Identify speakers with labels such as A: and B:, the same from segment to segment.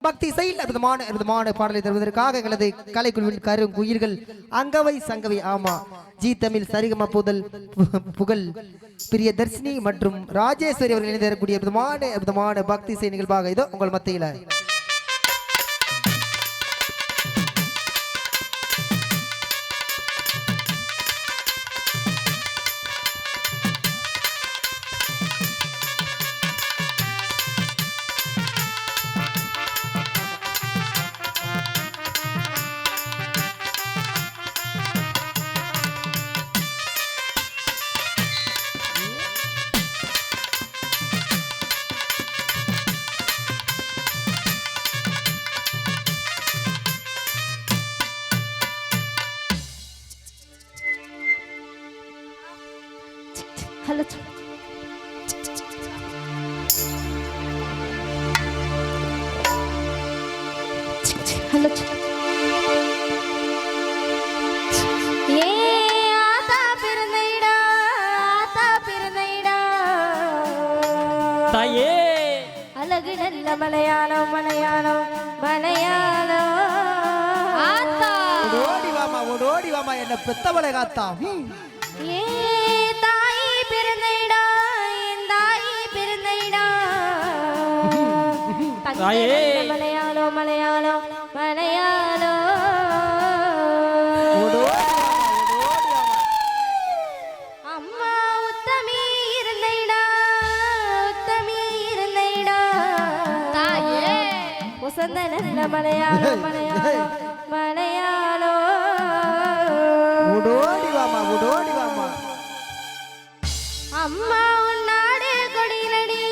A: பக்தி செயல் அற்புதமான பாடலை தருவதற்காக எங்களது கலைக்குழுவின் கருங்குயிர்கள் அங்கவை சங்கவை ஆமா ஜி தமிழ் சரிகம புகழ் பிரிய தர்ஷினி மற்றும் ராஜேஸ்வரி அவர்கள் இணைந்திருக்கக்கூடிய அற்புதமான பக்தி செய் நிகழ்வாக இதோ உங்கள் மத்தியில
B: Hello. Hello.
C: தாயே
B: அழகு நல்ல மலையாளம் ஆத்தா
A: ஓடி வாமா என்ன பெத்தவளை காத்தா
B: மலையாளம் அம்மா உத்தமி இருந்தைடா தாயே உசந்த நல்ல மலையாளம்
A: ஓடி வாமா
B: அம்மா உன் நாடு கொடியிலடி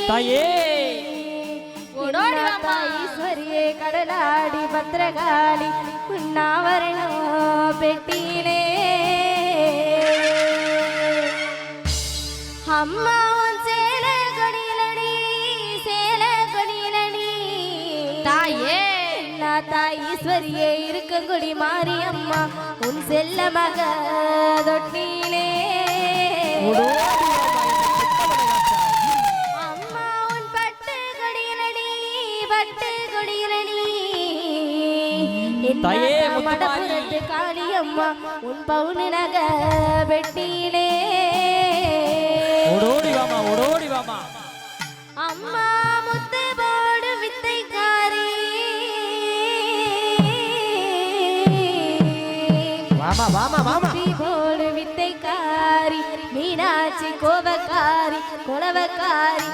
C: தாயே
B: ஈஸ்வரியே கடலாடி பத்திரகாளி உண்ணாவரணம் பெட்டியிலே அம்மா உன் சேல கொடியிலடி தாயே தாய் ஈஸ்வரியே இருக்கங்குடி மாறி அம்மா உன் செல்ல மக தொட்டிலே மடப்புறத்து காளியம்மா உன் பவுனு நக வெட்டியிலே
C: ஓடோடி வாமா
B: அம்மா முத்து போடு வித்தைக்காரி
A: வாமா
B: போடு வித்தைக்காரி மீனாட்சி கோபக்காரி கொலவக்காரி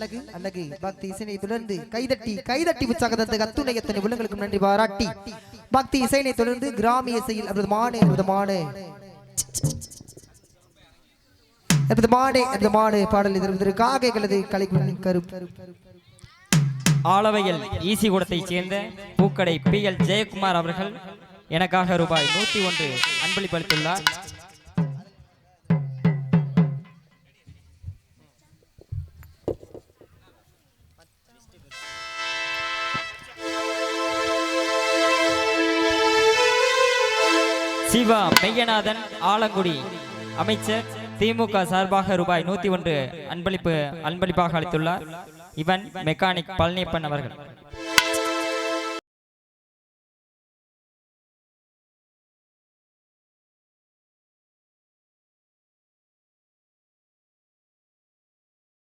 A: அழகு அழகு பக்தி இசைனை தொடர்ந்து கைதட்டி உற்சாகத்தை அத்துணை எத்தனை உள்ளங்களுக்கும் நன்றி பாராட்டி பக்தி இசைனை தொடர்ந்து கிராமிய இசையில் அற்புதமான பாடல் தருவதற்காக எங்களது கலைக்குழுவின்
C: ஆலவையில் ஈசி கூடத்தைச் சேர்ந்த பூக்கடை PL ஜெயக்குமார் அவர்கள் எனக்காக ரூபாய் 101 அன்பளிப்பளித்துள்ளார். சிவா மெய்யநாதன் ஆலங்குடி அமைச்சர் திமுக சார்பாக ரூபாய் 101 அன்பளிப்பாக அளித்துள்ளார். இவன் மெக்கானிக் பழனியப்பன் அவர்கள்.